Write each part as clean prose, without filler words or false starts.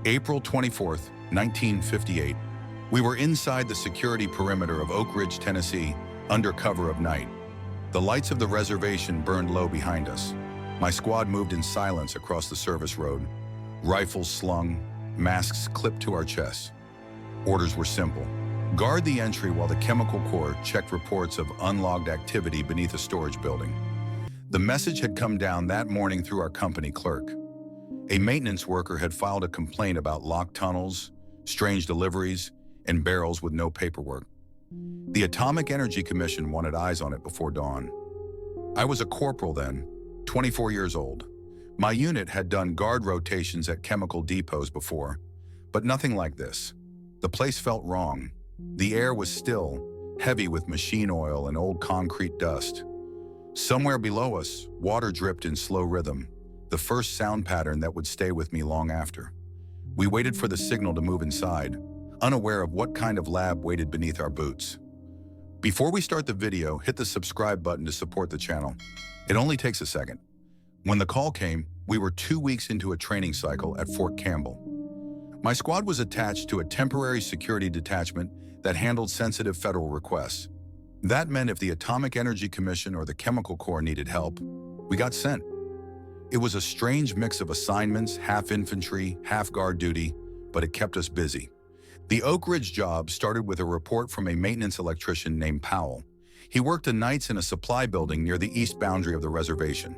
April 24th, 1958. We were inside the security perimeter of Oak Ridge, Tennessee, under cover of night. The lights of the reservation burned low behind us. My squad moved in silence across the service road, rifles slung, masks clipped to our chests. Orders were simple. Guard the entry while the Chemical Corps checked reports of unlogged activity beneath a storage building. The message had come down that morning through our company clerk. A maintenance worker had filed a complaint about locked tunnels, strange deliveries, and barrels with no paperwork. The Atomic Energy Commission wanted eyes on it before dawn. I was a corporal then, 24 years old. My unit had done guard rotations at chemical depots before, but nothing like this. The place felt wrong. The air was still, heavy with machine oil and old concrete dust. Somewhere below us, water dripped in slow rhythm, the first sound pattern that would stay with me long after. We waited for the signal to move inside, unaware of what kind of lab waited beneath our boots. Before we start the video, hit the subscribe button to support the channel. It only takes a second. When the call came, we were 2 weeks into a training cycle at Fort Campbell. My squad was attached to a temporary security detachment that handled sensitive federal requests. That meant if the Atomic Energy Commission or the Chemical Corps needed help, we got sent. It was a strange mix of assignments, half infantry, half guard duty, but it kept us busy. The Oak Ridge job started with a report from a maintenance electrician named Powell. He worked the nights in a supply building near the east boundary of the reservation.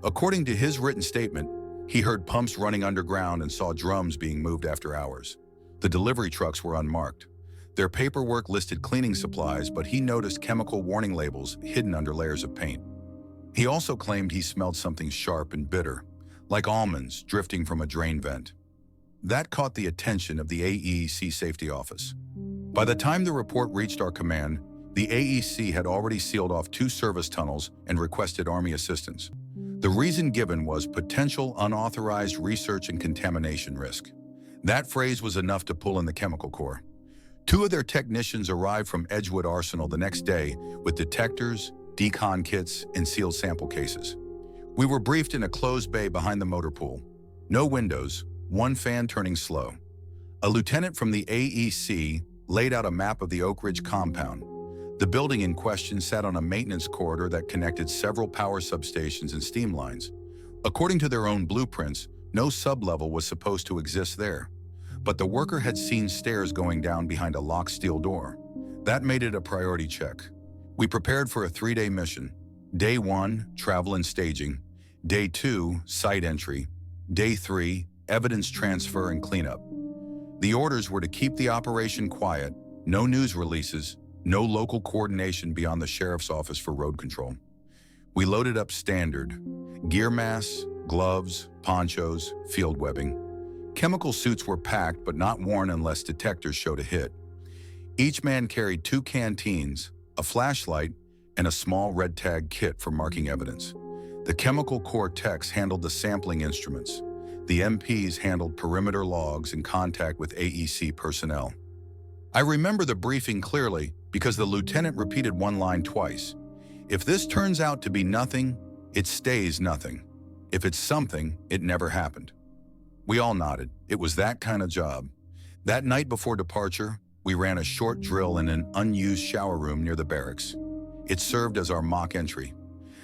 According to his written statement, he heard pumps running underground and saw drums being moved after hours. The delivery trucks were unmarked. Their paperwork listed cleaning supplies, but he noticed chemical warning labels hidden under layers of paint. He also claimed he smelled something sharp and bitter, like almonds drifting from a drain vent. That caught the attention of the AEC safety office. By the time the report reached our command, the AEC had already sealed off 2 service tunnels and requested Army assistance. The reason given was potential unauthorized research and contamination risk. That phrase was enough to pull in the Chemical Corps. 2 of their technicians arrived from Edgewood Arsenal the next day with detectors, decon kits, and sealed sample cases. We were briefed in a closed bay behind the motor pool. No windows, 1 fan turning slow. A lieutenant from the AEC laid out a map of the Oak Ridge compound. The building in question sat on a maintenance corridor that connected several power substations and steam lines. According to their own blueprints, no sublevel was supposed to exist there. But the worker had seen stairs going down behind a locked steel door. That made it a priority check. We prepared for a 3-day mission. Day 1, travel and staging. Day 2, site entry. Day 3, evidence transfer and cleanup. The orders were to keep the operation quiet, no news releases, no local coordination beyond the sheriff's office for road control. We loaded up standard: gear masks, gloves, ponchos, field webbing. Chemical suits were packed but not worn unless detectors showed a hit. Each man carried 2 canteens, a flashlight, and a small red tag kit for marking evidence. The Chemical Corps techs handled the sampling instruments. The MPs handled perimeter logs and contact with AEC personnel. I remember the briefing clearly because the lieutenant repeated one line twice. If this turns out to be nothing, it stays nothing. If it's something, it never happened. We all nodded. It was that kind of job. That night before departure, we ran a short drill in an unused shower room near the barracks. It served as our mock entry.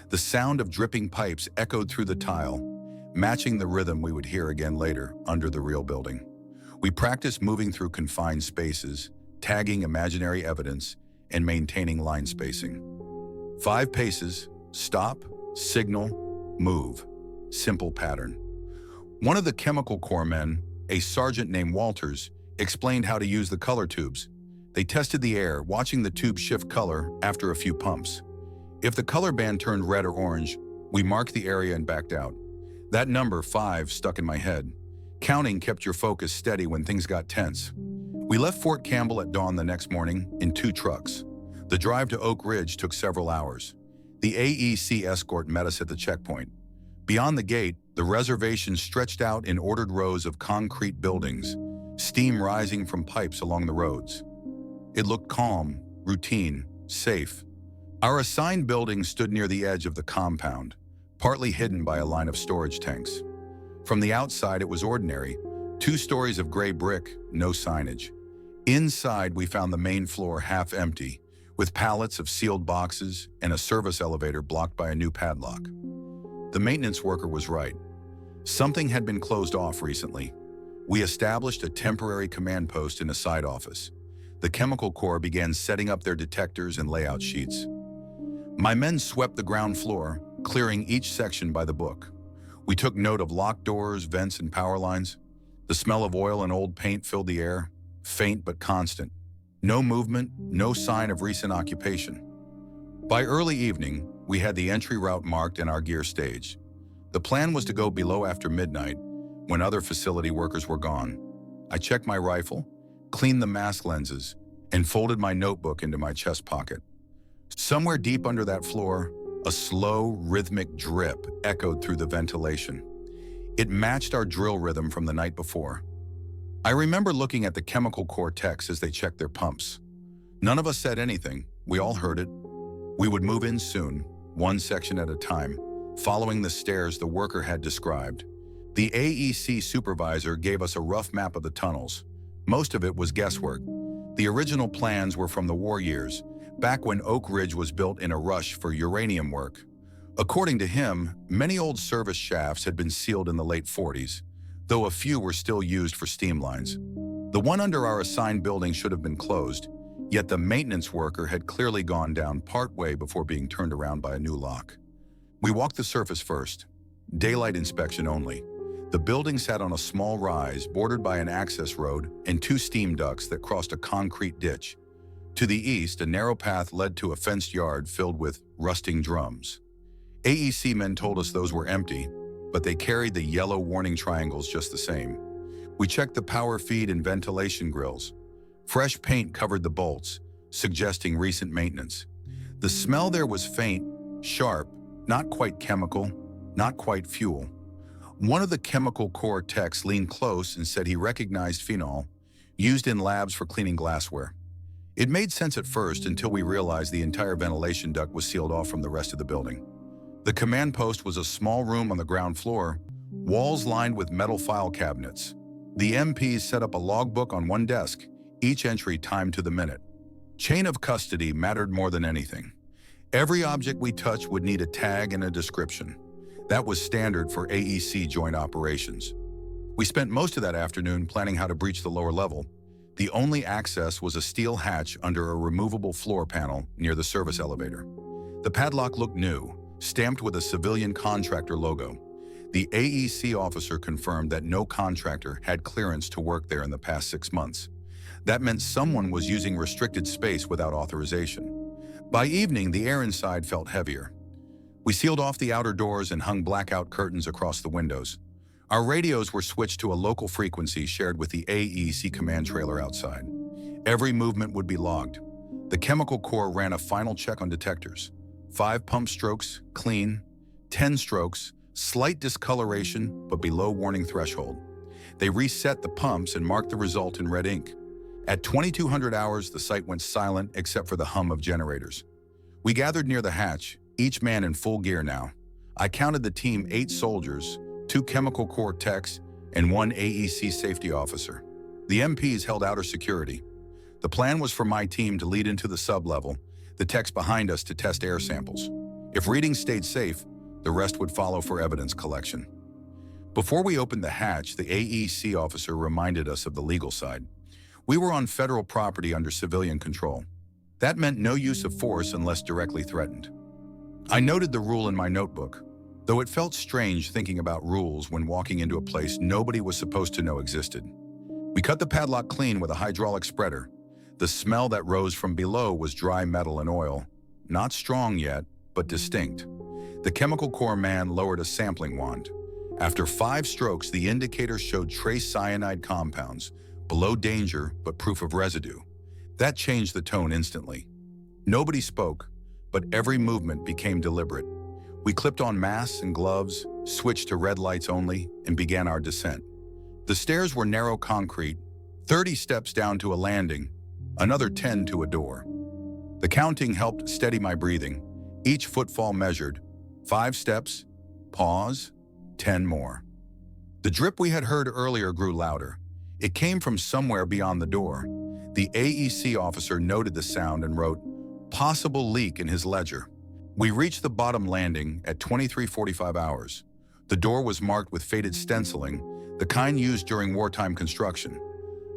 The sound of dripping pipes echoed through the tile, matching the rhythm we would hear again later under the real building. We practiced moving through confined spaces, tagging imaginary evidence, and maintaining line spacing. 5 paces, stop, signal, move. Simple pattern. One of the Chemical Corps men, a sergeant named Walters, explained how to use the color tubes. They tested the air, watching the tube shift color after a few pumps. If the color band turned red or orange, we marked the area and backed out. That number, 5, stuck in my head. Counting kept your focus steady when things got tense. We left Fort Campbell at dawn the next morning in 2 trucks. The drive to Oak Ridge took several hours. The AEC escort met us at the checkpoint. Beyond the gate, the reservation stretched out in ordered rows of concrete buildings, steam rising from pipes along the roads. It looked calm, routine, safe. Our assigned building stood near the edge of the compound, partly hidden by a line of storage tanks. From the outside, it was ordinary, 2 stories of gray brick, no signage. Inside, we found the main floor half empty, with pallets of sealed boxes and a service elevator blocked by a new padlock. The maintenance worker was right. Something had been closed off recently. We established a temporary command post in a side office. The Chemical Corps began setting up their detectors and layout sheets. My men swept the ground floor, clearing each section by the book. We took note of locked doors, vents, and power lines. The smell of oil and old paint filled the air, faint but constant. No movement, no sign of recent occupation. By early evening, we had the entry route marked and our gear staged. The plan was to go below after midnight, when other facility workers were gone. I checked my rifle, cleaned the mask lenses, and folded my notebook into my chest pocket. Somewhere deep under that floor, a slow, rhythmic drip echoed through the ventilation. It matched our drill rhythm from the night before. I remember looking at the Chemical Corps techs as they checked their pumps. None of us said anything. We all heard it. We would move in soon, one section at a time, following the stairs the worker had described. The AEC supervisor gave us a rough map of the tunnels. Most of it was guesswork. The original plans were from the war years, back when Oak Ridge was built in a rush for uranium work. According to him, many old service shafts had been sealed in the late 40s, though a few were still used for steam lines. The one under our assigned building should have been closed, yet the maintenance worker had clearly gone down partway before being turned around by a new lock. We walked the surface first, daylight inspection only. The building sat on a small rise bordered by an access road and 2 steam ducts that crossed a concrete ditch. To the east, a narrow path led to a fenced yard filled with rusting drums. AEC men told us those were empty, but they carried the yellow warning triangles just the same. We checked the power feed and ventilation grills. Fresh paint covered the bolts, suggesting recent maintenance. The smell there was faint, sharp, not quite chemical, not quite fuel. One of the Chemical Corps techs leaned close and said he recognized phenol, used in labs for cleaning glassware. It made sense at first until we realized the entire ventilation duct was sealed off from the rest of the building. The command post was a small room on the ground floor, walls lined with metal file cabinets. The MPs set up a logbook on one desk, each entry timed to the minute. Chain of custody mattered more than anything. Every object we touched would need a tag and a description. That was standard for AEC joint operations. We spent most of that afternoon planning how to breach the lower level. The only access was a steel hatch under a removable floor panel near the service elevator. The padlock looked new, stamped with a civilian contractor logo. The AEC officer confirmed that no contractor had clearance to work there in the past 6 months. That meant someone was using restricted space without authorization. By evening, the air inside felt heavier. We sealed off the outer doors and hung blackout curtains across the windows. Our radios were switched to a local frequency shared with the AEC command trailer outside. Every movement would be logged. The Chemical Corps ran a final check on detectors. 5 pump strokes, clean. 10 strokes, slight discoloration, but below warning threshold. They reset the pumps and marked the result in red ink. At 2200 hours, the site went silent except for the hum of generators. We gathered near the hatch, each man in full gear now. I counted the team 8 soldiers, 2 Chemical Corps techs, and 1 AEC safety officer. The MPs held outer security. The plan was for my team to lead into the sublevel, the techs behind us to test air samples. If readings stayed safe, the rest would follow for evidence collection. Before we opened the hatch, the AEC officer reminded us of the legal side. We were on federal property under civilian control. That meant no use of force unless directly threatened. I noted the rule in my notebook, though it felt strange thinking about rules when walking into a place nobody was supposed to know existed. We cut the padlock clean with a hydraulic spreader. The smell that rose from below was dry metal and oil, not strong yet, but distinct. The Chemical Corps man lowered a sampling wand. After 5 strokes, the indicator showed trace cyanide compounds, below danger but proof of residue. That changed the tone instantly. Nobody spoke, but every movement became deliberate. We clipped on masks and gloves, switched to red lights only, and began our descent. The stairs were narrow concrete, 30 steps down to a landing, another 10 to a door. The counting helped steady my breathing. Each footfall measured. 5 steps, pause, 10 more. The drip we had heard earlier grew louder. It came from somewhere beyond the door. The AEC officer noted the sound and wrote, "Possible leak" in his ledger. We reached the bottom landing at 23:45 hours. The door was marked with faded stenciling, the kind used during wartime construction.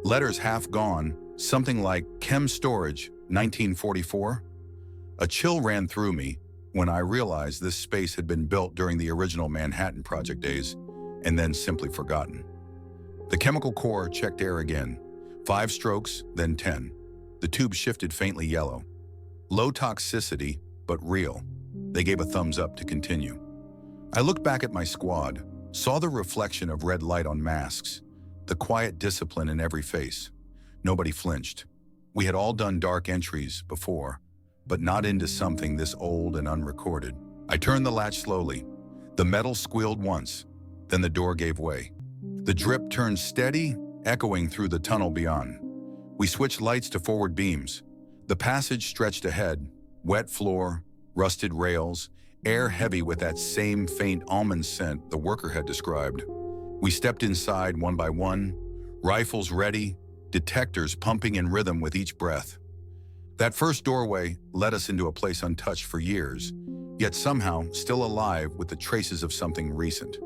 Letters half gone, something like Chem Storage, 1944. A chill ran through me when I realized this space had been built during the original Manhattan Project days and then simply forgotten. The chemical core checked air again. 5 strokes, then 10. The tube shifted faintly yellow. Low toxicity, but real. They gave a thumbs up to continue. I looked back at my squad, saw the reflection of red light on masks, the quiet discipline in every face. Nobody flinched. We had all done dark entries before, but not into something this old and unrecorded. I turned the latch slowly. The metal squealed once, then the door gave way. The drip turned steady, echoing through the tunnel beyond. We switched lights to forward beams. The passage stretched ahead, wet floor, rusted rails, air heavy with that same faint almond scent the worker had described. We stepped inside one by one, rifles ready, detectors pumping in rhythm with each breath. That first doorway led us into a place untouched for years, yet somehow still alive with the traces of something recent.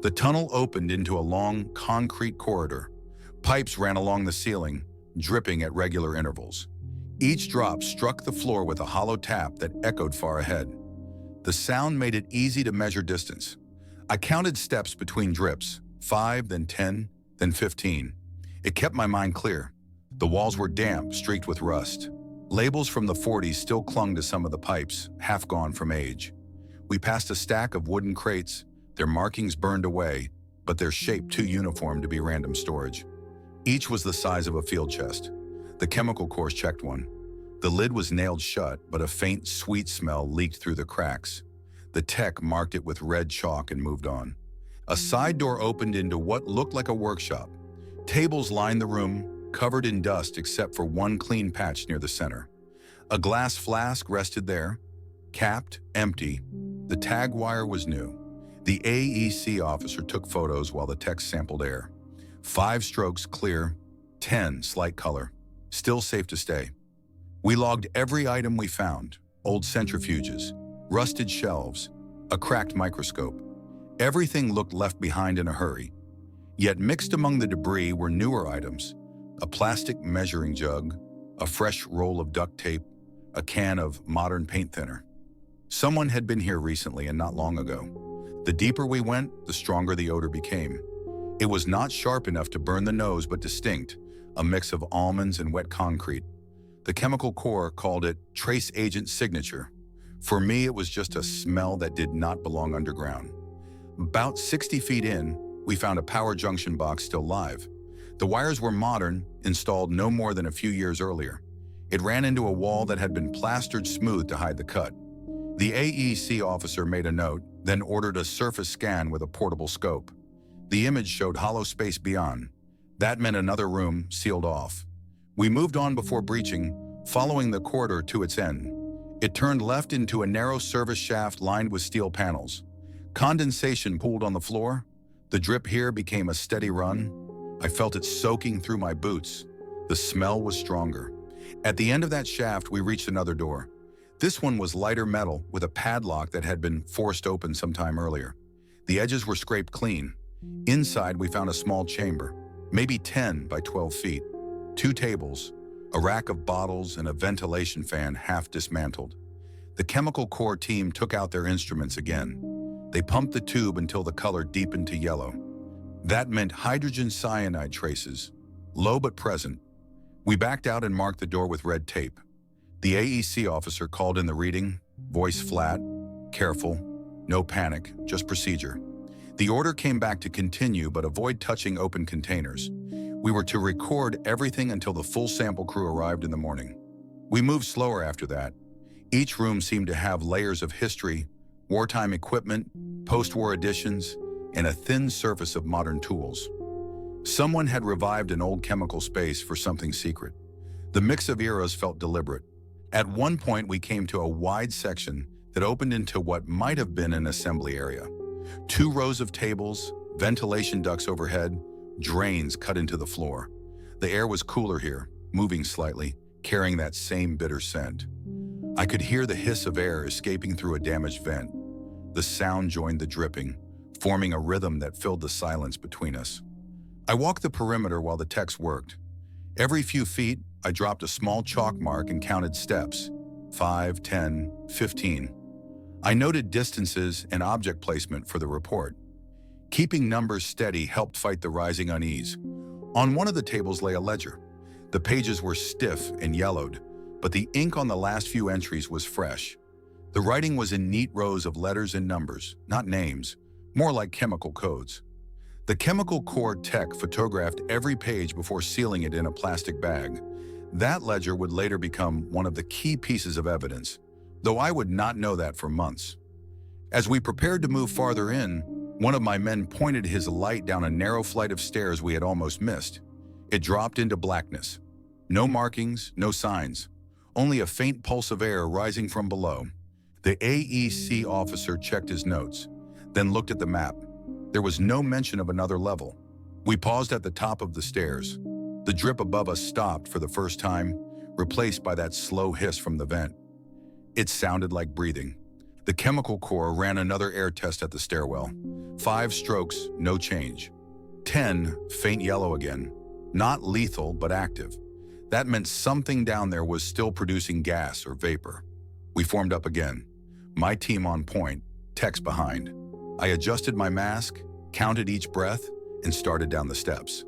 The tunnel opened into a long, concrete corridor. Pipes ran along the ceiling, dripping at regular intervals. Each drop struck the floor with a hollow tap that echoed far ahead. The sound made it easy to measure distance. I counted steps between drips, 5, then 10, then 15. It kept my mind clear. The walls were damp, streaked with rust. Labels from the 40s still clung to some of the pipes, half gone from age. We passed a stack of wooden crates, their markings burned away, but their shape too uniform to be random storage. Each was the size of a field chest. The chemical cores checked one. The lid was nailed shut, but a faint, sweet smell leaked through the cracks. The tech marked it with red chalk and moved on. A side door opened into what looked like a workshop. Tables lined the room, covered in dust except for one clean patch near the center. A glass flask rested there, capped, empty. The tag wire was new. The AEC officer took photos while the tech sampled air. 5 strokes clear, 10 slight color. Still safe to stay. We logged every item we found: old centrifuges, rusted shelves, a cracked microscope. Everything looked left behind in a hurry. Yet mixed among the debris were newer items: a plastic measuring jug, a fresh roll of duct tape, a can of modern paint thinner. Someone had been here recently and not long ago. The deeper we went, the stronger the odor became. It was not sharp enough to burn the nose, but distinct, a mix of almonds and wet concrete. The chemical core called it trace agent signature. For me, it was just a smell that did not belong underground. About 60 feet in, we found a power junction box still live. The wires were modern, installed no more than a few years earlier. It ran into a wall that had been plastered smooth to hide the cut. The AEC officer made a note, then ordered a surface scan with a portable scope. The image showed hollow space beyond. That meant another room sealed off. We moved on before breaching, following the corridor to its end. It turned left into a narrow service shaft lined with steel panels. Condensation pooled on the floor. The drip here became a steady run. I felt it soaking through my boots. The smell was stronger. At the end of that shaft, we reached another door. This one was lighter metal with a padlock that had been forced open sometime earlier. The edges were scraped clean. Inside, we found a small chamber, maybe 10 by 12 feet. 2 tables, a rack of bottles, and a ventilation fan half dismantled. The chemical core team took out their instruments again. They pumped the tube until the color deepened to yellow. That meant hydrogen cyanide traces, low but present. We backed out and marked the door with red tape. The AEC officer called in the reading, voice flat, careful, no panic, just procedure. The order came back to continue but avoid touching open containers. We were to record everything until the full sample crew arrived in the morning. We moved slower after that. Each room seemed to have layers of history, wartime equipment, post-war additions, and a thin surface of modern tools. Someone had revived an old chemical space for something secret. The mix of eras felt deliberate. At one point, we came to a wide section that opened into what might have been an assembly area. 2 rows of tables, Ventilation ducts overhead, drains cut into the floor. The air was cooler here, moving slightly, carrying that same bitter scent. I could hear the hiss of air escaping through a damaged vent. The sound joined the dripping, forming a rhythm that filled the silence between us. I walked the perimeter while the techs worked. Every few feet, I dropped a small chalk mark and counted steps. 5, 10, 15. I noted distances and object placement for the report. Keeping numbers steady helped fight the rising unease. On one of the tables lay a ledger. The pages were stiff and yellowed, but the ink on the last few entries was fresh. The writing was in neat rows of letters and numbers, not names, more like chemical codes. The chemical core tech photographed every page before sealing it in a plastic bag. That ledger would later become one of the key pieces of evidence, though I would not know that for months. As we prepared to move farther in, one of my men pointed his light down a narrow flight of stairs we had almost missed. It dropped into blackness. No markings, no signs, only a faint pulse of air rising from below. The AEC officer checked his notes, then looked at the map. There was no mention of another level. We paused at the top of the stairs. The drip above us stopped for the first time, replaced by that slow hiss from the vent. It sounded like breathing. The chemical core ran another air test at the stairwell. 5 strokes, no change. 10, faint yellow again. Not lethal, but active. That meant something down there was still producing gas or vapor. We formed up again. My team on point, techs behind. I adjusted my mask, counted each breath, and started down the steps.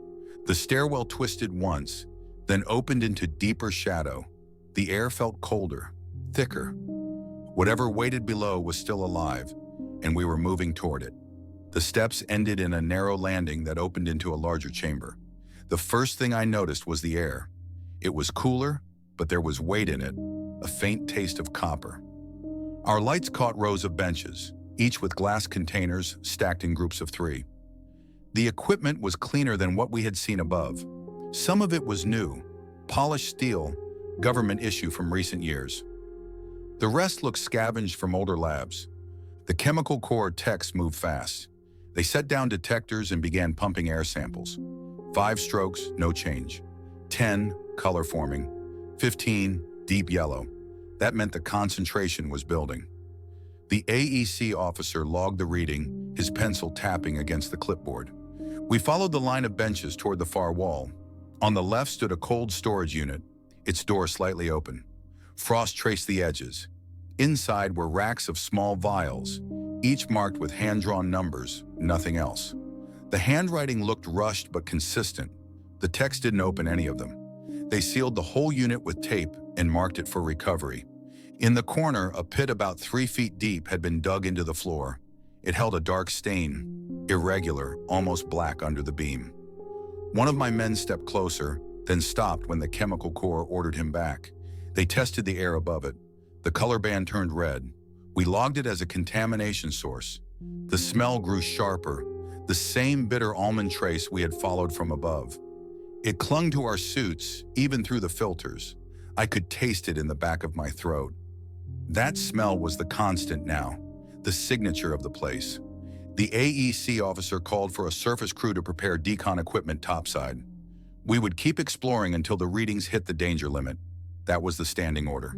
The stairwell twisted once, then opened into deeper shadow. The air felt colder, thicker. Whatever waited below was still alive, and we were moving toward it. The steps ended in a narrow landing that opened into a larger chamber. The first thing I noticed was the air. It was cooler, but there was weight in it, a faint taste of copper. Our lights caught rows of benches, each with glass containers stacked in groups of 3. The equipment was cleaner than what we had seen above. Some of it was new, polished steel, government issue from recent years. The rest looked scavenged from older labs. The chemical core techs moved fast. They set down detectors and began pumping air samples. 5 strokes, no change. 10, color forming. 15, deep yellow. That meant the concentration was building. The AEC officer logged the reading, his pencil tapping against the clipboard. We followed the line of benches toward the far wall. On the left stood a cold storage unit, its door slightly open. Frost traced the edges. Inside were racks of small vials, each marked with hand-drawn numbers, nothing else. The handwriting looked rushed but consistent. The text didn't open any of them. They sealed the whole unit with tape and marked it for recovery. In the corner, a pit about 3 feet deep had been dug into the floor. It held a dark stain, irregular, almost black under the beam. One of my men stepped closer, then stopped when the chemical core ordered him back. They tested the air above it. The color band turned red. We logged it as a contamination source. The smell grew sharper, the same bitter almond trace we had followed from above. It clung to our suits, even through the filters. I could taste it in the back of my throat. That smell was the constant now, the signature of the place. The AEC officer called for a surface crew to prepare decon equipment topside. We would keep exploring until the readings hit the danger limit. That was the standing order.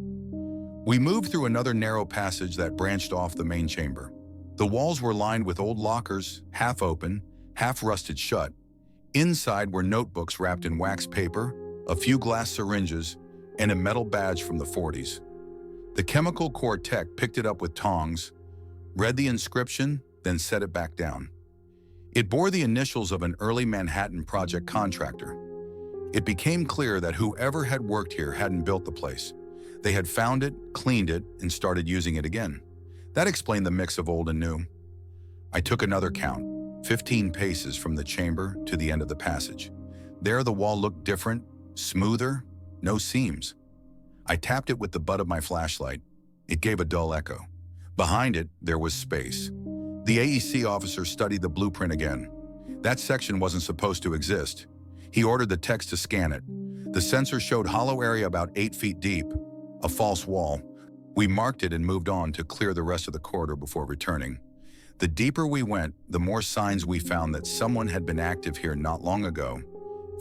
We moved through another narrow passage that branched off the main chamber. The walls were lined with old lockers, half open, half rusted shut. Inside were notebooks wrapped in wax paper, a few glass syringes, and a metal badge from the 40s. The chemical core tech picked it up with tongs, read the inscription, then set it back down. It bore the initials of an early Manhattan project contractor. It became clear that whoever had worked here hadn't built the place. They had found it, cleaned it, and started using it again. That explained the mix of old and new. I took another count, 15 paces from the chamber to the end of the passage. There the wall looked different, smoother, no seams. I tapped it with the butt of my flashlight. It gave a dull echo. Behind it, there was space. The AEC officer studied the blueprint again. That section wasn't supposed to exist. He ordered the techs to scan it. The sensor showed hollow area about 8 feet deep, a false wall. We marked it and moved on to clear the rest of the corridor before returning. The deeper we went, the more signs we found that someone had been active here not long ago.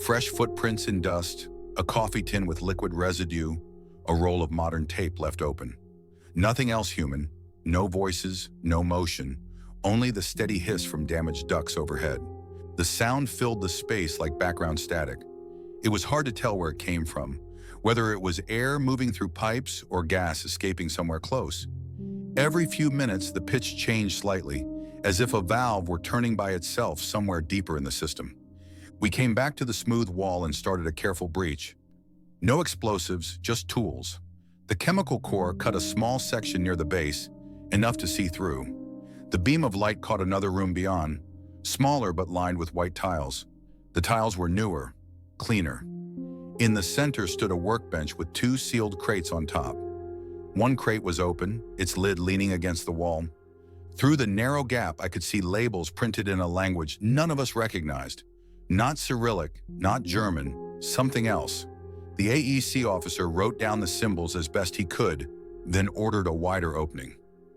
Fresh footprints in dust, a coffee tin with liquid residue, a roll of modern tape left open. Nothing else human, no voices, no motion, only the steady hiss from damaged ducts overhead. The sound filled the space like background static. It was hard to tell where it came from, whether it was air moving through pipes or gas escaping somewhere close. Every few minutes, the pitch changed slightly, as if a valve were turning by itself somewhere deeper in the system. We came back to the smooth wall and started a careful breach. No explosives, just tools. The chemical core cut a small section near the base, enough to see through. The beam of light caught another room beyond, smaller but lined with white tiles. The tiles were newer, cleaner. In the center stood a workbench with 2 sealed crates on top. One crate was open, its lid leaning against the wall. Through the narrow gap, I could see labels printed in a language none of us recognized. Not Cyrillic, not German, something else. The AEC officer wrote down the symbols as best he could, then ordered a wider opening.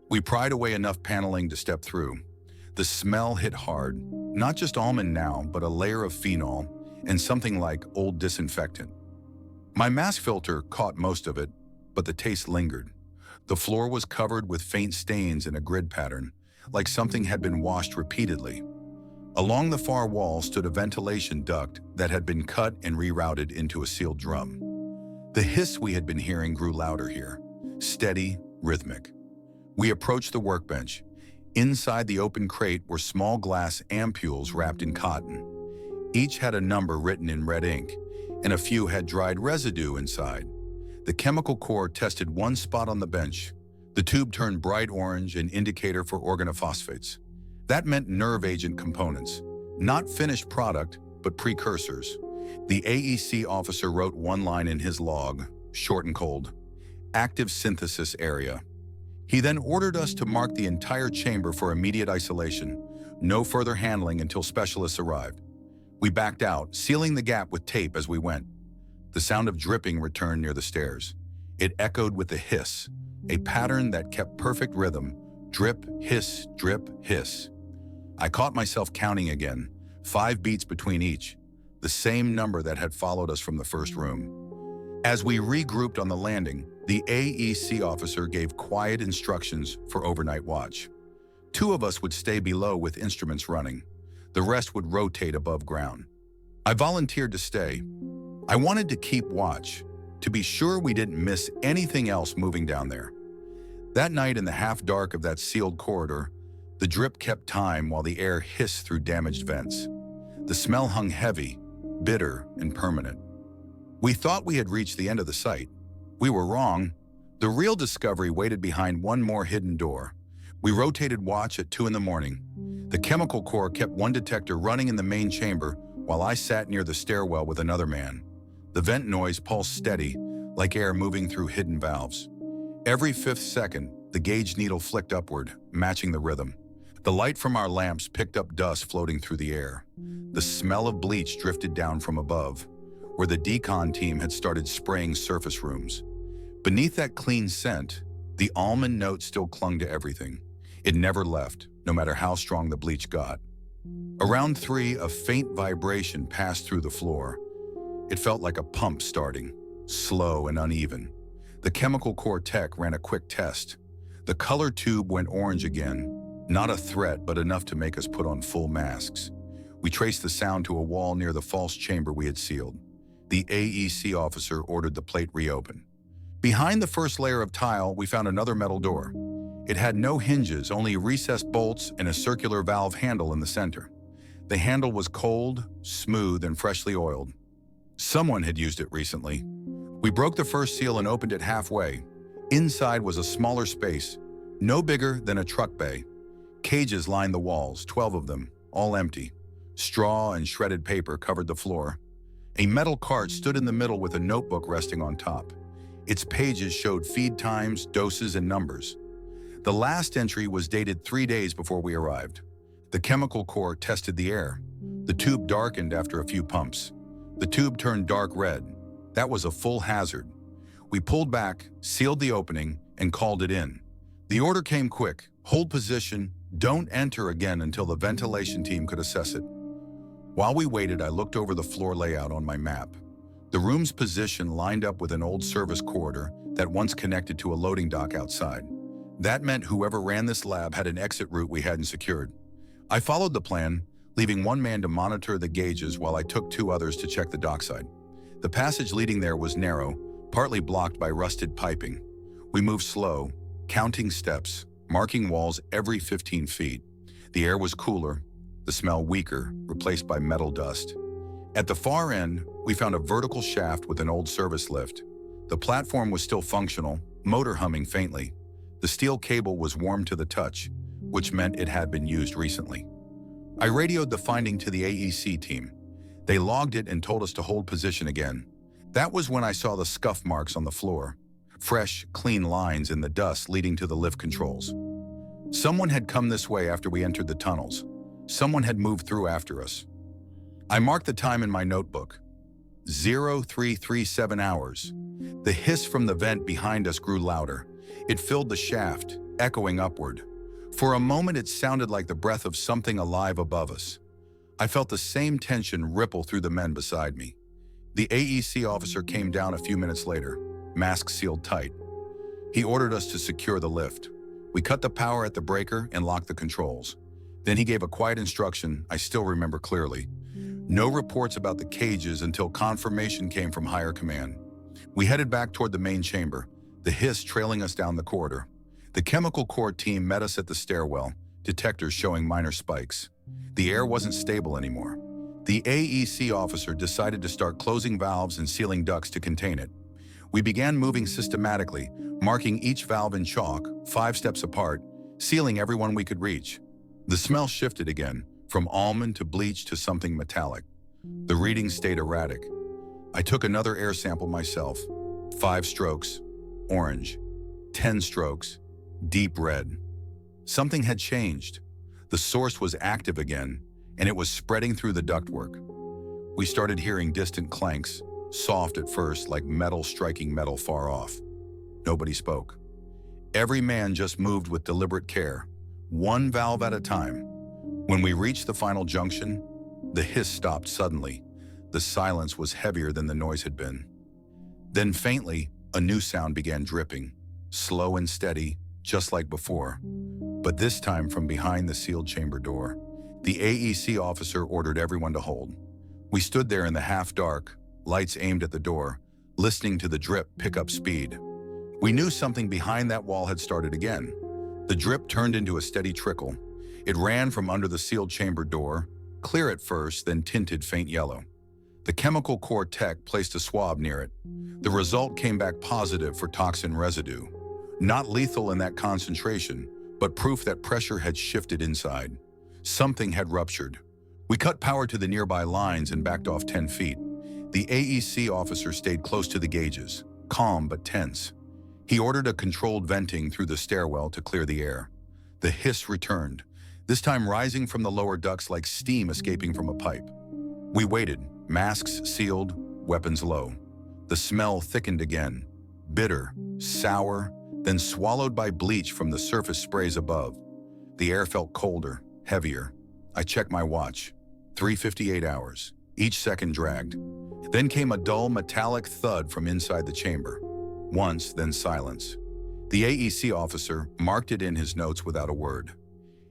We pried away enough paneling to step through. The smell hit hard, not just almond now, but a layer of phenol and something like old disinfectant. My mask filter caught most of it, but the taste lingered. The floor was covered with faint stains in a grid pattern, like something had been washed repeatedly. Along the far wall stood a ventilation duct that had been cut and rerouted into a sealed drum. The hiss we had been hearing grew louder here, steady, rhythmic. We approached the workbench. Inside the open crate were small glass ampules wrapped in cotton. Each had a number written in red ink, and a few had dried residue inside. The chemical core tested one spot on the bench. The tube turned bright orange, an indicator for organophosphates. That meant nerve agent components, not finished product, but precursors. The AEC officer wrote one line in his log, short and cold: active synthesis area. He then ordered us to mark the entire chamber for immediate isolation, no further handling until specialists arrived. We backed out, sealing the gap with tape as we went. The sound of dripping returned near the stairs. It echoed with a hiss, a pattern that kept perfect rhythm: drip, hiss, drip, hiss. I caught myself counting again, 5 beats between each, the same number that had followed us from the first room. As we regrouped on the landing, the AEC officer gave quiet instructions for overnight watch. 2 of us would stay below with instruments running. The rest would rotate above ground. I volunteered to stay. I wanted to keep watch, to be sure we didn't miss anything else moving down there. That night in the half-dark of that sealed corridor, the drip kept time while the air hissed through damaged vents. The smell hung heavy, bitter, and permanent. We thought we had reached the end of the site. We were wrong. The real discovery waited behind one more hidden door. We rotated watch at 2 in the morning. The chemical core kept one detector running in the main chamber while I sat near the stairwell with another man. The vent noise pulsed steady, like air moving through hidden valves. Every 5th second, the gauge needle flicked upward, matching the rhythm. The light from our lamps picked up dust floating through the air. The smell of bleach drifted down from above, where the decon team had started spraying surface rooms. Beneath that clean scent, the almond note still clung to everything. It never left, no matter how strong the bleach got. Around 3, a faint vibration passed through the floor. It felt like a pump starting, slow and uneven. The chemical core tech ran a quick test. The color tube went orange again, not a threat, but enough to make us put on full masks. We traced the sound to a wall near the false chamber we had sealed. The AEC officer ordered the plate reopened. Behind the first layer of tile, we found another metal door. It had no hinges, only recessed bolts and a circular valve handle in the center. The handle was cold, smooth, and freshly oiled. Someone had used it recently. We broke the first seal and opened it halfway. Inside was a smaller space, no bigger than a truck bay. Cages lined the walls, 12 of them, all empty. Straw and shredded paper covered the floor. A metal cart stood in the middle with a notebook resting on top. Its pages showed feed times, doses, and numbers. The last entry was dated 3 days before we arrived. The chemical core tested the air. The tube darkened after a few pumps. The tube turned dark red. That was a full hazard. We pulled back, sealed the opening, and called it in. The order came quick: hold position, Don't enter again until the ventilation team could assess it. While we waited, I looked over the floor layout on my map. The room's position lined up with an old service corridor that once connected to a loading dock outside. That meant whoever ran this lab had an exit route we hadn't secured. I followed the plan, leaving one man to monitor the gauges while I took two others to check the dockside. The passage leading there was narrow, partly blocked by rusted piping. We moved slow, counting steps, marking walls every 15 feet. The air was cooler, the smell weaker, replaced by metal dust. At the far end, we found a vertical shaft with an old service lift. The platform was still functional, motor humming faintly. The steel cable was warm to the touch, which meant it had been used recently. I radioed the finding to the AEC team. They logged it and told us to hold position again. That was when I saw the scuff marks on the floor, fresh, clean lines in the dust leading to the lift controls. Someone had come this way after we entered the tunnels. Someone had moved through after us. I marked the time in my notebook. 0337 hours. The hiss from the vent behind us grew louder. It filled the shaft, echoing upward. For a moment, it sounded like the breath of something alive above us. I felt the same tension ripple through the men beside me. The AEC officer came down a few minutes later, mask sealed tight. He ordered us to secure the lift. We cut the power at the breaker and locked the controls. Then he gave a quiet instruction I still remember clearly. No reports about the cages until confirmation came from higher command. We headed back toward the main chamber, the hiss trailing us down the corridor. The chemical core team met us at the stairwell, detectors showing minor spikes. The air wasn't stable anymore. The AEC officer decided to start closing valves and sealing ducts to contain it. We began moving systematically, marking each valve in chalk, 5 steps apart, sealing everyone we could reach. The smell shifted again, from almond to bleach to something metallic. The readings stayed erratic. I took another air sample myself. 5 strokes, orange. 10 strokes, deep red. Something had changed. The source was active again, and it was spreading through the ductwork. We started hearing distant clanks, soft at first, like metal striking metal far off. Nobody spoke. Every man just moved with deliberate care, one valve at a time. When we reached the final junction, the hiss stopped suddenly. The silence was heavier than the noise had been. Then faintly, a new sound began dripping, slow and steady, just like before. But this time from behind the sealed chamber door. The AEC officer ordered everyone to hold. We stood there in the half-dark, lights aimed at the door, listening to the drip pick up speed. We knew something behind that wall had started again. The drip turned into a steady trickle. It ran from under the sealed chamber door, clear at first, then tinted faint yellow. The chemical core tech placed a swab near it. The result came back positive for toxin residue. Not lethal in that concentration, but proof that pressure had shifted inside. Something had ruptured. We cut power to the nearby lines and backed off 10 feet. The AEC officer stayed close to the gauges, calm but tense. He ordered a controlled venting through the stairwell to clear the air. The hiss returned, this time rising from the lower ducts like steam escaping from a pipe. We waited, masks sealed, weapons low. The smell thickened again, bitter, sour, then swallowed by bleach from the surface sprays above. The air felt colder, heavier. I checked my watch. 3:58 hours. Each second dragged. Then came a dull metallic thud from inside the chamber. Once, then silence. The AEC officer marked it in his notes without a word.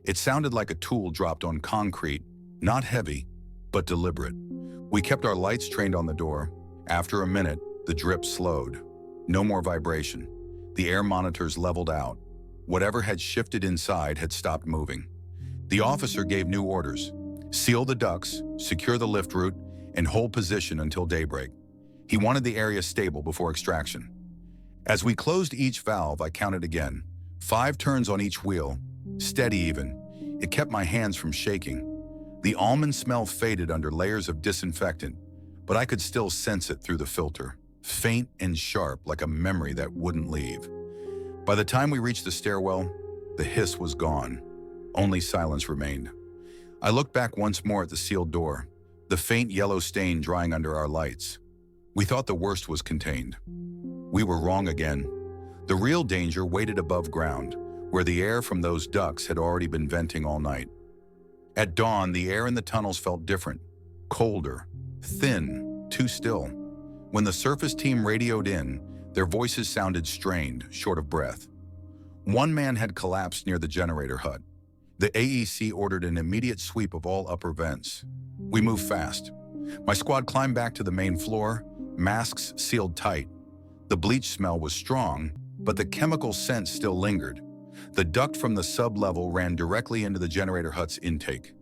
It sounded like a tool dropped on concrete, not heavy, but deliberate. We kept our lights trained on the door. After a minute, the drip slowed. No more vibration. The air monitors leveled out. Whatever had shifted inside had stopped moving. The officer gave new orders. Seal the ducts, secure the lift route, and hold position until daybreak. He wanted the area stable before extraction. As we closed each valve, I counted again. 5 turns on each wheel, steady even. It kept my hands from shaking. The almond smell faded under layers of disinfectant, but I could still sense it through the filter, faint and sharp like a memory that wouldn't leave. By the time we reached the stairwell, the hiss was gone. Only silence remained. I looked back once more at the sealed door, the faint yellow stain drying under our lights. We thought the worst was contained. We were wrong again. The real danger waited above ground, where the air from those ducts had already been venting all night. At dawn, the air in the tunnels felt different, colder, thin, too still. When the surface team radioed in, their voices sounded strained, short of breath. One man had collapsed near the generator hut. The AEC ordered an immediate sweep of all upper vents. We moved fast. My squad climbed back to the main floor, masks sealed tight. The bleach smell was strong, but the chemical scent still lingered. The duct from the sublevel ran directly into the generator hut's intake.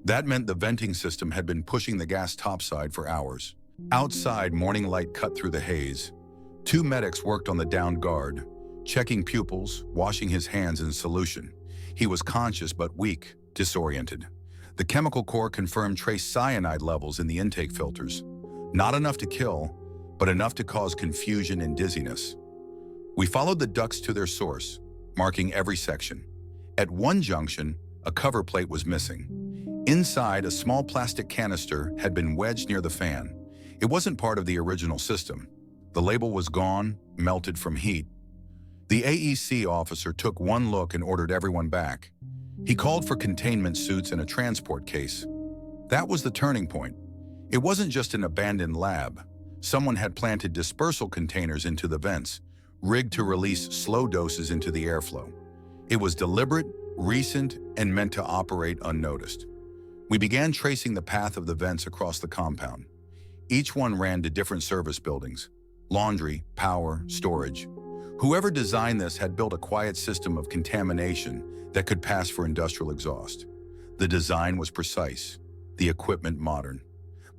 That meant the venting system had been pushing the gas topside for hours. Outside, morning light cut through the haze. Two medics worked on the downed guard, checking pupils, washing his hands in solution. He was conscious but weak, disoriented. The chemical core confirmed trace cyanide levels in the intake filters. Not enough to kill, but enough to cause confusion and dizziness. We followed the ducts to their source, marking every section. At one junction, a cover plate was missing. Inside, a small plastic canister had been wedged near the fan. It wasn't part of the original system. The label was gone, melted from heat. The AEC officer took one look and ordered everyone back. He called for containment suits and a transport case. That was the turning point. It wasn't just an abandoned lab. Someone had planted dispersal containers into the vents, rigged to release slow doses into the airflow. It was deliberate, recent, and meant to operate unnoticed. We began tracing the path of the vents across the compound. Each one ran to different service buildings: laundry, power, storage. Whoever designed this had built a quiet system of contamination that could pass for industrial exhaust. The design was precise, the equipment modern.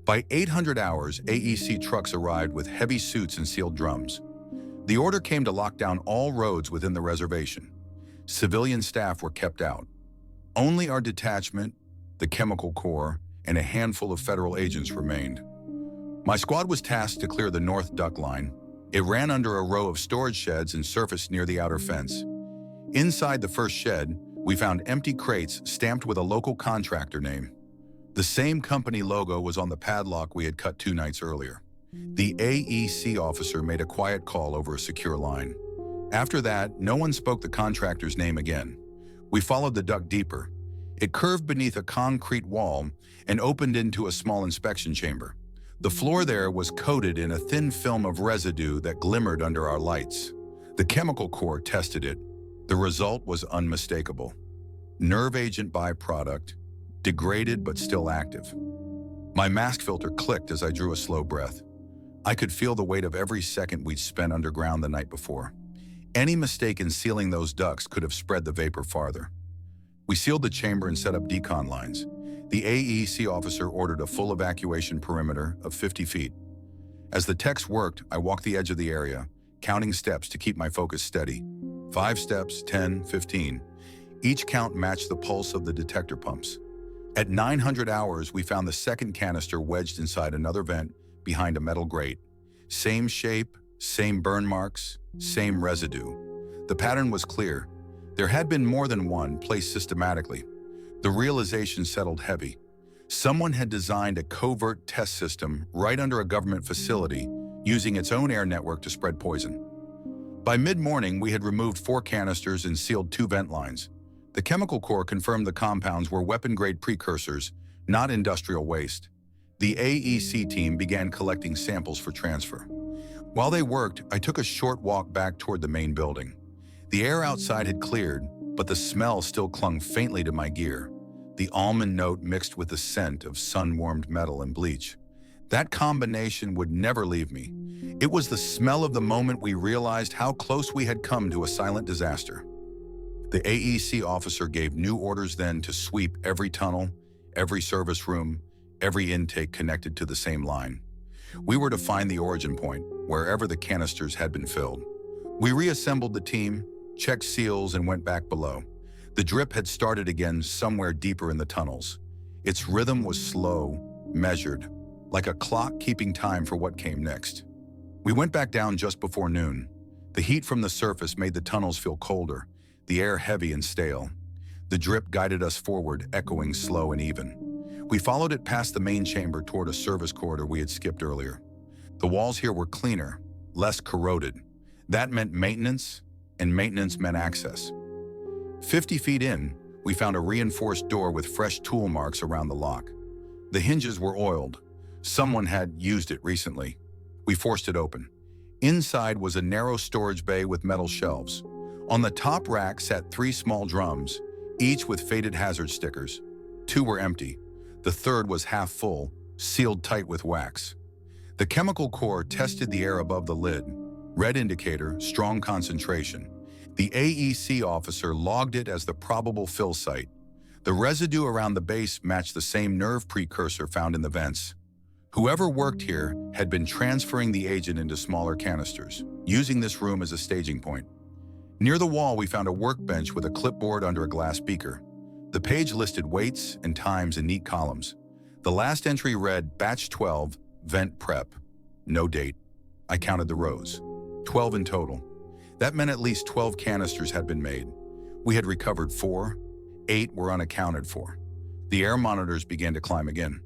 By 800 hours, AEC trucks arrived with heavy suits and sealed drums. The order came to lock down all roads within the reservation. Civilian staff were kept out. Only our detachment, the chemical core, and a handful of federal agents remained. My squad was tasked to clear the north duct line. It ran under a row of storage sheds and surfaced near the outer fence. Inside the first shed, we found empty crates stamped with a local contractor name. The same company logo was on the padlock we had cut 2 nights earlier. The AEC officer made a quiet call over a secure line. After that, no one spoke the contractor's name again. We followed the duct deeper. It curved beneath a concrete wall and opened into a small inspection chamber. The floor there was coated in a thin film of residue that glimmered under our lights. The chemical core tested it. The result was unmistakable. Nerve agent byproduct, degraded but still active. My mask filter clicked as I drew a slow breath. I could feel the weight of every second we'd spent underground the night before. Any mistake in sealing those ducts could have spread the vapor farther. We sealed the chamber and set up decon lines. The AEC officer ordered a full evacuation perimeter of 50 feet. As the techs worked, I walked the edge of the area, counting steps to keep my focus steady. 5 steps, 10, 15. Each count matched the pulse of the detector pumps. At 900 hours, we found the second canister wedged inside another vent behind a metal grate. Same shape, same burn marks, same residue. The pattern was clear. There had been more than one, placed systematically. The realization settled heavy. Someone had designed a covert test system right under a government facility, using its own air network to spread poison. By mid-morning, we had removed 4 canisters and sealed 2 vent lines. The chemical core confirmed the compounds were weapon-grade precursors, not industrial waste. The AEC team began collecting samples for transfer. While they worked, I took a short walk back toward the main building. The air outside had cleared, but the smell still clung faintly to my gear. The almond note mixed with the scent of sun-warmed metal and bleach. That combination would never leave me. It was the smell of the moment we realized how close we had come to a silent disaster. The AEC officer gave new orders then to sweep every tunnel, every service room, every intake connected to the same line. We were to find the origin point, wherever the canisters had been filled. We reassembled the team, checked seals, and went back below. The drip had started again somewhere deeper in the tunnels. Its rhythm was slow, measured, like a clock keeping time for what came next. We went back down just before noon. The heat from the surface made the tunnels feel colder, the air heavy and stale. The drip guided us forward, echoing slow and even. We followed it past the main chamber toward a service corridor we had skipped earlier. The walls here were cleaner, less corroded. That meant maintenance, and maintenance meant access. 50 feet in, we found a reinforced door with fresh tool marks around the lock. The hinges were oiled. Someone had used it recently. We forced it open. Inside was a narrow storage bay with metal shelves. On the top rack sat 3 small drums, each with faded hazard stickers. 2 were empty. The third was half full, sealed tight with wax. The chemical core tested the air above the lid. Red indicator, strong concentration. The AEC officer logged it as the probable fill site. The residue around the base matched the same nerve precursor found in the vents. Whoever worked here had been transferring the agent into smaller canisters, using this room as a staging point. Near the wall, we found a workbench with a clipboard under a glass beaker. The page listed weights and times in neat columns. The last entry read, Batch 12, Vent Prep. No date. I counted the rows. 12 in total. That meant at least 12 canisters had been made. We had recovered 4. 8 were unaccounted for. The air monitors began to climb again.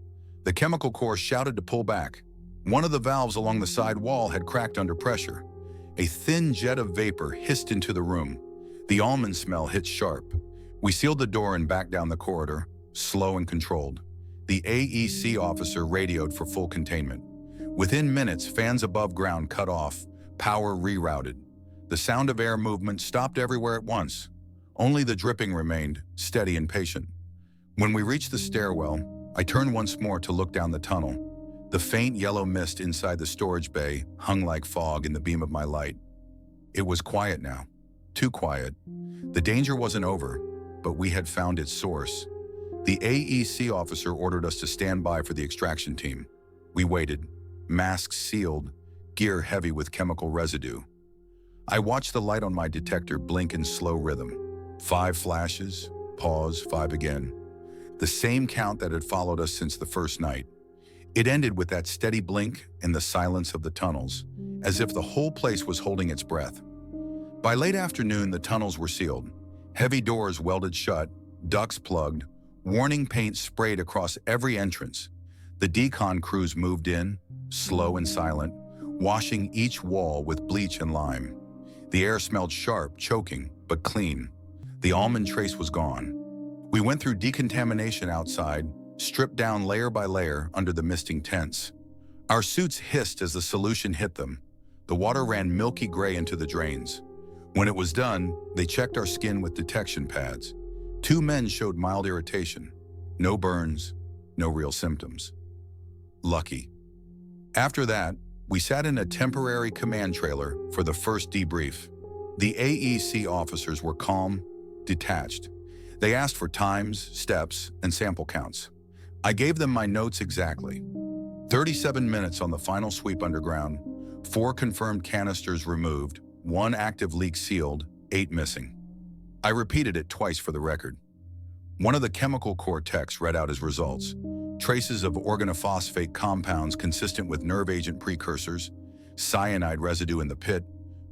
The chemical core shouted to pull back. One of the valves along the side wall had cracked under pressure. A thin jet of vapor hissed into the room. The almond smell hit sharp. We sealed the door and backed down the corridor, slow and controlled. The AEC officer radioed for full containment. Within minutes, fans above ground cut off, power rerouted. The sound of air movement stopped everywhere at once. Only the dripping remained, steady and patient. When we reached the stairwell, I turned once more to look down the tunnel. The faint yellow mist inside the storage bay hung like fog in the beam of my light. It was quiet now, too quiet. The danger wasn't over, but we had found its source. The AEC officer ordered us to stand by for the extraction team. We waited, masks sealed, gear heavy with chemical residue. I watched the light on my detector blink in slow rhythm. 5 flashes, pause, 5 again. The same count that had followed us since the first night. It ended with that steady blink in the silence of the tunnels, as if the whole place was holding its breath. By late afternoon, the tunnels were sealed. Heavy doors welded shut, ducts plugged, warning paint sprayed across every entrance. The decon crews moved in, slow and silent, washing each wall with bleach and lime. The air smelled sharp, choking, but clean. The almond trace was gone. We went through decontamination outside, stripped down layer by layer under the misting tents. Our suits hissed as the solution hit them. The water ran milky gray into the drains. When it was done, they checked our skin with detection pads. 2 men showed mild irritation. No burns, no real symptoms. Lucky. After that, we sat in a temporary command trailer for the first debrief. The AEC officers were calm, detached. They asked for times, steps, and sample counts. I gave them my notes exactly. 37 minutes on the final sweep underground, 4 confirmed canisters removed, 1 active leak sealed, 8 missing. I repeated it twice for the record. One of the chemical core techs read out his results. Traces of organophosphate compounds consistent with nerve agent precursors, cyanide residue in the pit,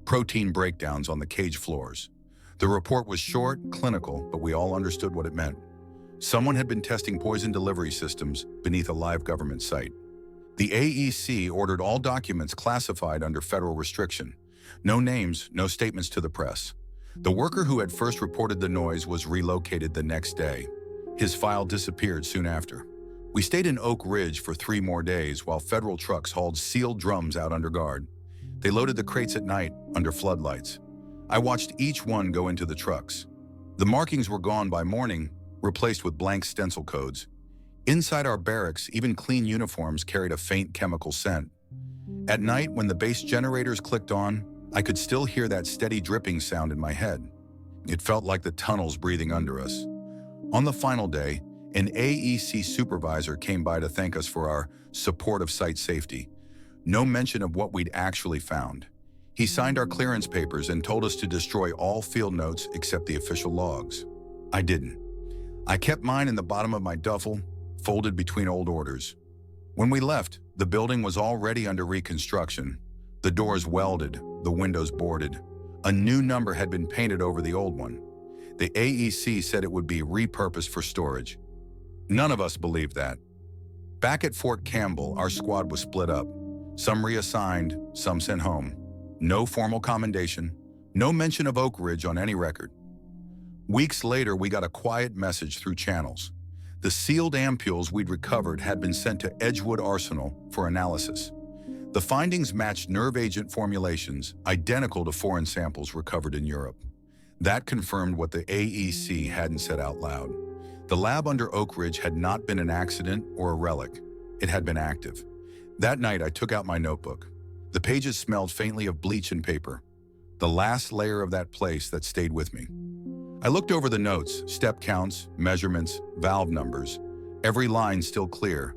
protein breakdowns on the cage floors. The report was short, clinical, but we all understood what it meant. Someone had been testing poison delivery systems beneath a live government site. The AEC ordered all documents classified under federal restriction. No names, no statements to the press. The worker who had first reported the noise was relocated the next day. His file disappeared soon after. We stayed in Oak Ridge for 3 more days while federal trucks hauled sealed drums out under guard. They loaded the crates at night under floodlights. I watched each one go into the trucks. The markings were gone by morning, replaced with blank stencil codes. Inside our barracks, even clean uniforms carried a faint chemical scent. At night, when the base generators clicked on, I could still hear that steady dripping sound in my head. It felt like the tunnels breathing under us. On the final day, an AEC supervisor came by to thank us for our support of site safety. No mention of what we'd actually found. He signed our clearance papers and told us to destroy all field notes except the official logs. I didn't. I kept mine in the bottom of my duffel, folded between old orders. When we left, the building was already under reconstruction. The doors welded, the windows boarded. A new number had been painted over the old one. The AEC said it would be repurposed for storage. None of us believed that. Back at Fort Campbell, our squad was split up. Some reassigned, some sent home. No formal commendation, no mention of Oak Ridge on any record. Weeks later, we got a quiet message through channels. The sealed ampules we'd recovered had been sent to Edgewood Arsenal for analysis. The findings matched nerve agent formulations identical to foreign samples recovered in Europe. That confirmed what the AEC hadn't said out loud. The lab under Oak Ridge had not been an accident or a relic. It had been active. That night, I took out my notebook. The pages smelled faintly of bleach and paper, the last layer of that place that stayed with me. I looked over the notes, step counts, measurements, valve numbers, every line still clear.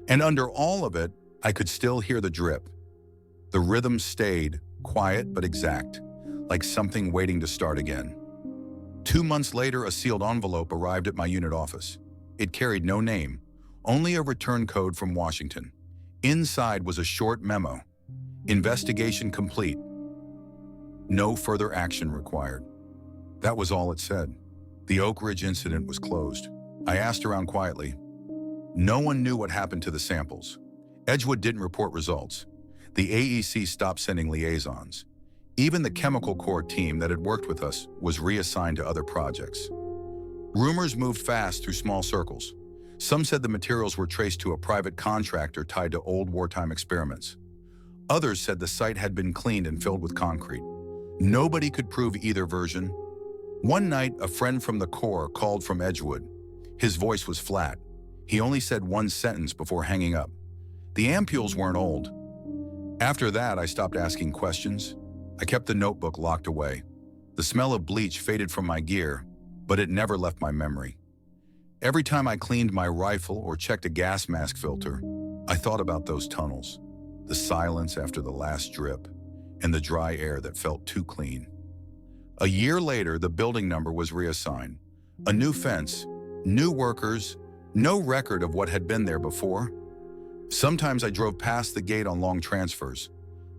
And under all of it, I could still hear the drip. The rhythm stayed, quiet but exact, like something waiting to start again. 2 months later, a sealed envelope arrived at my unit office. It carried no name, only a return code from Washington. Inside was a short memo. Investigation complete. No further action required. That was all it said. The Oak Ridge incident was closed. I asked around quietly. No one knew what happened to the samples. Edgewood didn't report results. The AEC stopped sending liaisons. Even the chemical corps team that had worked with us was reassigned to other projects. Rumors moved fast through small circles. Some said the materials were traced to a private contractor tied to old wartime experiments. Others said the site had been cleaned and filled with concrete. Nobody could prove either version. One night, a friend from the Corps called from Edgewood. His voice was flat. He only said one sentence before hanging up. The ampules weren't old. After that, I stopped asking questions. I kept the notebook locked away. The smell of bleach faded from my gear, but it never left my memory. Every time I cleaned my rifle or checked a gas mask filter, I thought about those tunnels, the silence after the last drip, and the dry air that felt too clean. A year later, the building number was reassigned. A new fence, new workers, no record of what had been there before. Sometimes I drove past the gate on long transfers.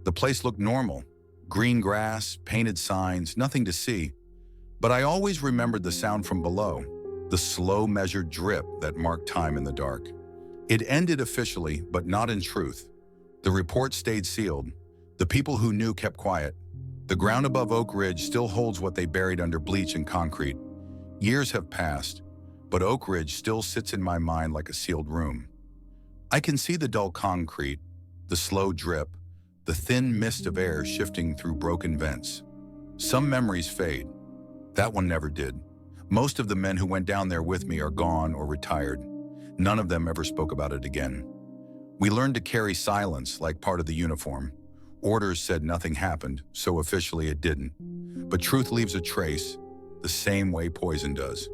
The place looked normal. Green grass, painted signs, nothing to see. But I always remembered the sound from below, the slow measured drip that marked time in the dark. It ended officially, but not in truth. The report stayed sealed. The people who knew kept quiet. The ground above Oak Ridge still holds what they buried under bleach and concrete. Years have passed, but Oak Ridge still sits in my mind like a sealed room. I can see the dull concrete, the slow drip, the thin mist of air shifting through broken vents. Some memories fade. That one never did. Most of the men who went down there with me are gone or retired. None of them ever spoke about it again. We learned to carry silence like part of the uniform. Orders said nothing happened, so officially it didn't. But truth leaves a trace, the same way poison does.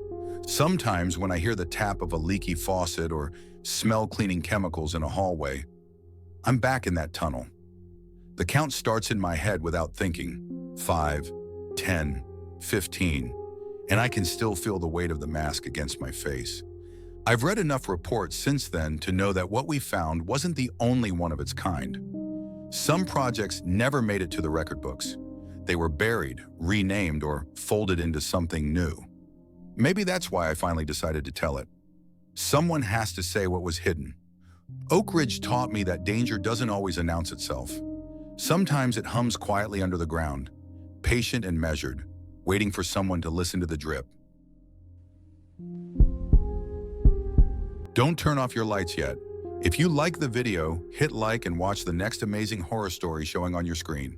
Sometimes when I hear the tap of a leaky faucet or smell cleaning chemicals in a hallway, I'm back in that tunnel. The count starts in my head without thinking. 5, 10, 15, and I can still feel the weight of the mask against my face. I've read enough reports since then to know that what we found wasn't the only one of its kind. Some projects never made it to the record books. They were buried, renamed, or folded into something new. Maybe that's why I finally decided to tell it. Someone has to say what was hidden. Oak Ridge taught me that danger doesn't always announce itself. Sometimes it hums quietly under the ground, patient and measured, waiting for someone to listen to the drip. Don't turn off your lights yet. If you like the video, hit like and watch the next amazing horror story showing on your screen.